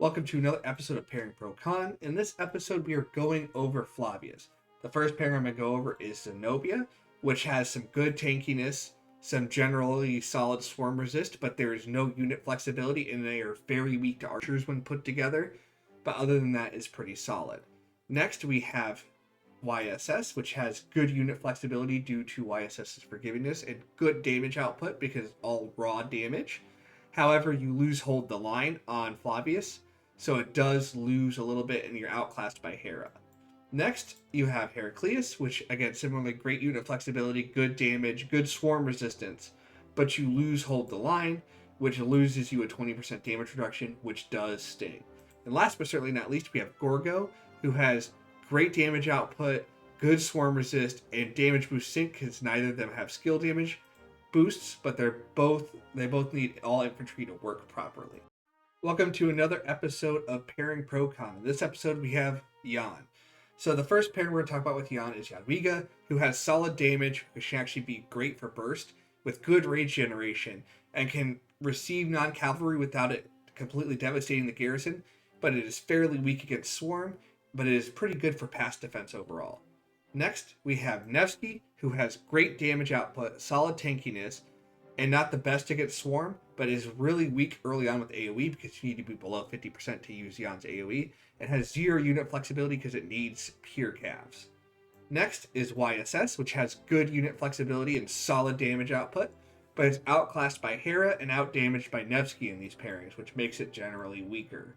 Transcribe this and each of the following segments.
Welcome to another episode of Pairing Pro Con. In this episode, we are going over Flavius. The first pairing I'm going to go over is Zenobia, which has some good tankiness, some generally solid swarm resist, but there is no unit flexibility, and they are very weak to archers when put together. But other than that, is pretty solid. Next, we have YSS, which has good unit flexibility due to YSS's forgivingness and good damage output because it's all raw damage. However, you lose hold the line on Flavius, so it does lose a little bit and you're outclassed by Hera. Next, you have Heraclius, which again, similarly great unit flexibility, good damage, good swarm resistance, but you lose hold the line, which loses you a 20% damage reduction, which does sting. And last but certainly not least, we have Gorgo, who has great damage output, good swarm resist, and damage boost sync because neither of them have skill damage boosts, but they both need all infantry to work properly. Welcome to another episode of Pairing Pro Con. In this episode, we have Jan. So the first pairing we're going to talk about with Jan is Jadwiga, who has solid damage, who should actually be great for burst, with good rage generation, and can receive non-cavalry without it completely devastating the garrison, but it is fairly weak against swarm, but it is pretty good for pass defense overall. Next, we have Nevsky, who has great damage output, solid tankiness, and not the best against swarm, but is really weak early on with AoE because you need to be below 50% to use Jan's AoE, and has 0 unit flexibility because it needs pure calves. Next is YSS, which has good unit flexibility and solid damage output, but is outclassed by Hera and outdamaged by Nevsky in these pairings, which makes it generally weaker.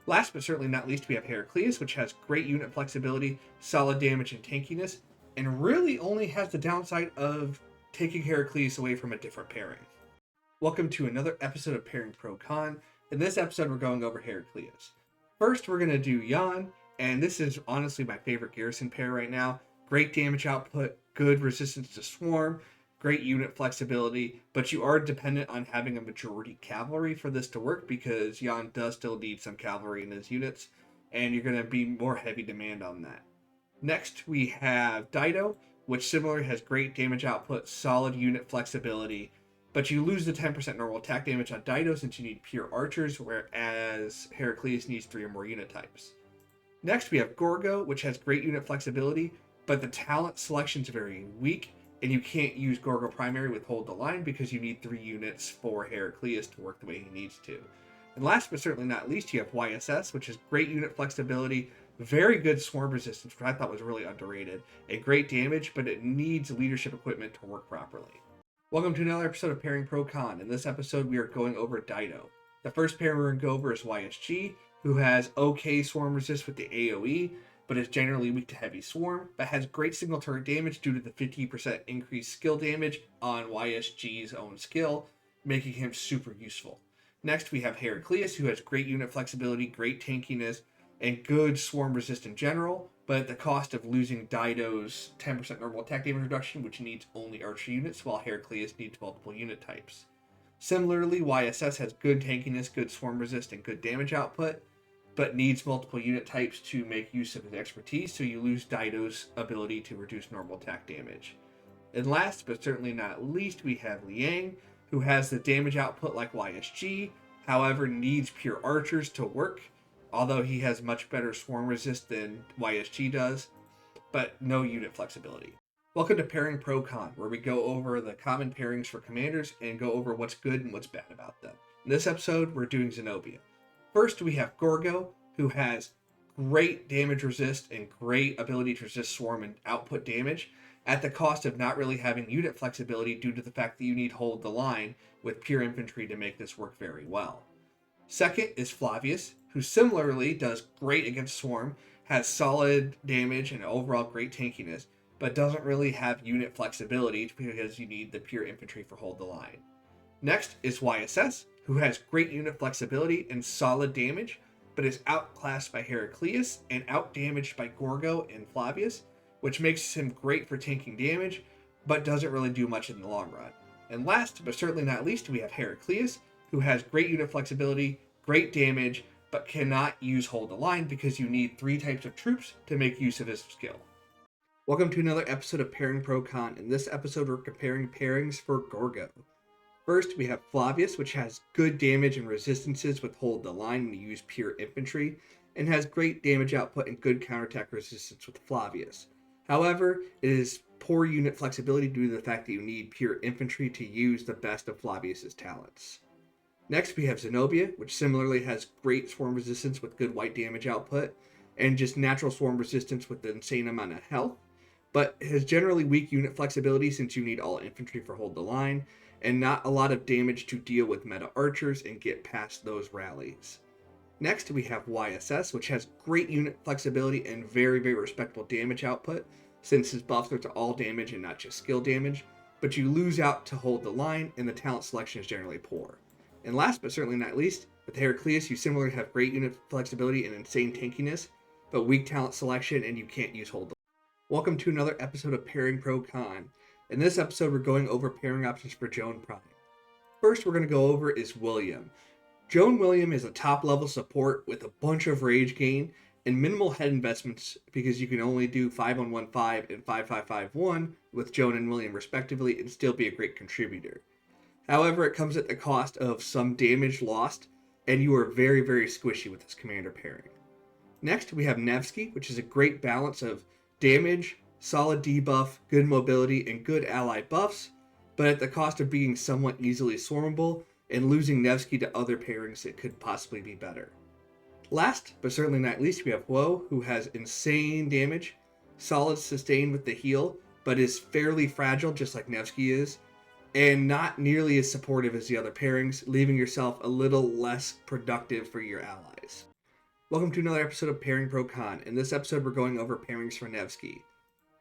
Last but certainly not least, we have Heraclius, which has great unit flexibility, solid damage and tankiness, and really only has the downside of taking Heraclius away from a different pairing. Welcome to another episode of Pairing Pro Con. In this episode, we're going over Heraclius. First, we're going to do Jan, and this is honestly my favorite garrison pair right now. Great damage output, good resistance to swarm, great unit flexibility, but you are dependent on having a majority cavalry for this to work because Jan does still need some cavalry in his units, and you're going to be more heavy demand on that. Next, we have Dido, which similarly has great damage output, solid unit flexibility, but you lose the 10% normal attack damage on Dido since you need pure archers, whereas Heraclius needs 3 or more unit types. Next, we have Gorgo, which has great unit flexibility, but the talent selection is very weak, and you can't use Gorgo primary with hold the line because you need 3 units for Heraclius to work the way he needs to. And last but certainly not least, you have YSS, which is great unit flexibility, very good swarm resistance, which I thought was really underrated, and great damage, but it needs leadership equipment to work properly. Welcome to another episode of Pairing Pro Con. In this episode, we are going over Dido. The first pair we're going to go over is YSG, who has okay swarm resist with the AoE, but is generally weak to heavy swarm, but has great single turret damage due to the 50% increased skill damage on YSG's own skill, making him super useful. Next, we have Heraclius, who has great unit flexibility, great tankiness, and good swarm resist in general, but at the cost of losing Dido's 10% normal attack damage reduction, which needs only archer units, while Heraclius needs multiple unit types. Similarly, YSS has good tankiness, good swarm resist, and good damage output, but needs multiple unit types to make use of his expertise, so you lose Dido's ability to reduce normal attack damage. And last, but certainly not least, we have Liang, who has the damage output like YSG, however needs pure archers to work, although he has much better swarm resist than YSG does, but no unit flexibility. Welcome to Pairing Pro Con, where we go over the common pairings for commanders and go over what's good and what's bad about them. In this episode, we're doing Zenobia. First, we have Gorgo, who has great damage resist and great ability to resist swarm and output damage, at the cost of not really having unit flexibility due to the fact that you need hold the line with pure infantry to make this work very well. Second is Flavius, who similarly does great against swarm, has solid damage and overall great tankiness, but doesn't really have unit flexibility because you need the pure infantry for hold the line. Next is YSS, who has great unit flexibility and solid damage, but is outclassed by Heraclius and outdamaged by Gorgo and Flavius, which makes him great for tanking damage, but doesn't really do much in the long run. And last, but certainly not least, we have Heraclius, who has great unit flexibility, great damage, but cannot use hold the line because you need 3 types of troops to make use of his skill. Welcome to another episode of Pairing Pro Con. In this episode, we're comparing pairings for Gorgo. First, we have Flavius, which has good damage and resistances with Hold the Line when you use pure infantry, and has great damage output and good counterattack resistance with Flavius. However, it is poor unit flexibility due to the fact that you need pure infantry to use the best of Flavius's talents. Next, we have Zenobia, which similarly has great swarm resistance with good white damage output, and just natural swarm resistance with an insane amount of health, but has generally weak unit flexibility since you need all infantry for Hold the Line, and not a lot of damage to deal with meta archers and get past those rallies. Next, we have YSS, which has great unit flexibility and very, very respectable damage output, since his buffs are to all damage and not just skill damage, but you lose out to Hold the Line, and the talent selection is generally poor. And last but certainly not least, with Heraclius, you similarly have great unit flexibility and insane tankiness, but weak talent selection, and you can't use Hold the Line. Welcome to another episode of Pairing Pro Con. In this episode, we're going over pairing options for Joan Prime. First, we're going to go over is William. Joan William is a top-level support with a bunch of rage gain and minimal head investments because you can only do 5-1-1-5 and 5-5-5-1 with Joan and William respectively and still be a great contributor. However, it comes at the cost of some damage lost, and you are very, very squishy with this commander pairing. Next, we have Nevsky, which is a great balance of damage, solid debuff, good mobility, and good ally buffs, but at the cost of being somewhat easily swarmable and losing Nevsky to other pairings that could possibly be better. Last, but certainly not least, we have Woe, who has insane damage, solid sustain with the heal, but is fairly fragile just like Nevsky is, and not nearly as supportive as the other pairings, leaving yourself a little less productive for your allies. Welcome to another episode of Pairing Pro Con. In this episode, we're going over pairings for Nevsky.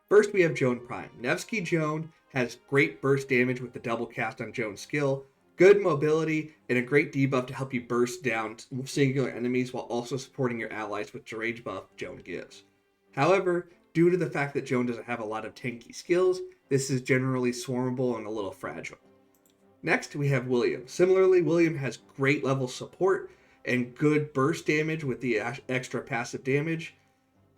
First, we have Joan Prime. Nevsky Joan has great burst damage with the double cast on Joan's skill, good mobility, and a great debuff to help you burst down singular enemies while also supporting your allies with the rage buff Joan gives. However, due to the fact that Joan doesn't have a lot of tanky skills, this is generally swarmable and a little fragile. Next, we have William. Similarly, William has great level support and good burst damage with the extra passive damage,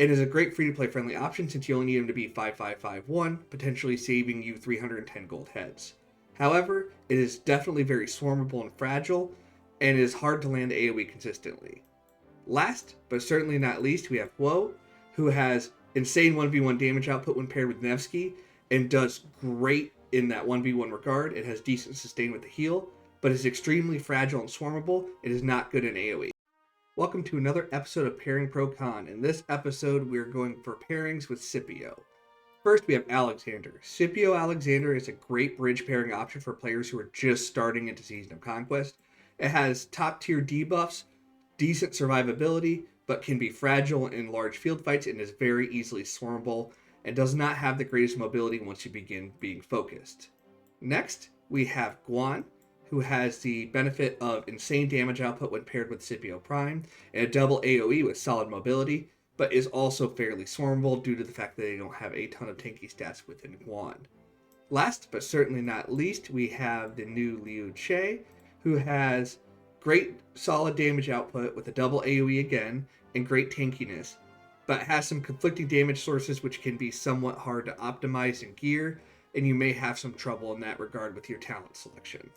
and is a great free-to-play friendly option since you only need him to be 5-5-5-1, potentially saving you 310 gold heads. However, it is definitely very swarmable and fragile, and it is hard to land AoE consistently. Last, but certainly not least, we have Woe, who has insane 1v1 damage output when paired with Nevsky, and does great in that 1v1 regard. It has decent sustain with the heal, but is extremely fragile and swarmable. It is not good in AoE. Welcome to another episode of Pairing Pro Con. In this episode, we are going for pairings with Scipio. First, we have Alexander. Scipio Alexander is a great bridge pairing option for players who are just starting into Season of Conquest. It has top-tier debuffs, decent survivability, but can be fragile in large field fights and is very easily swarmable, and does not have the greatest mobility once you begin being focused. Next, we have Guan, who has the benefit of insane damage output when paired with Scipio Prime, and a double AoE with solid mobility, but is also fairly swarmable due to the fact that they don't have a ton of tanky stats within Guan. Last, but certainly not least, we have the new Liu Che, who has great solid damage output with a double AoE again, and great tankiness, but has some conflicting damage sources which can be somewhat hard to optimize and gear, and you may have some trouble in that regard with your talent selection.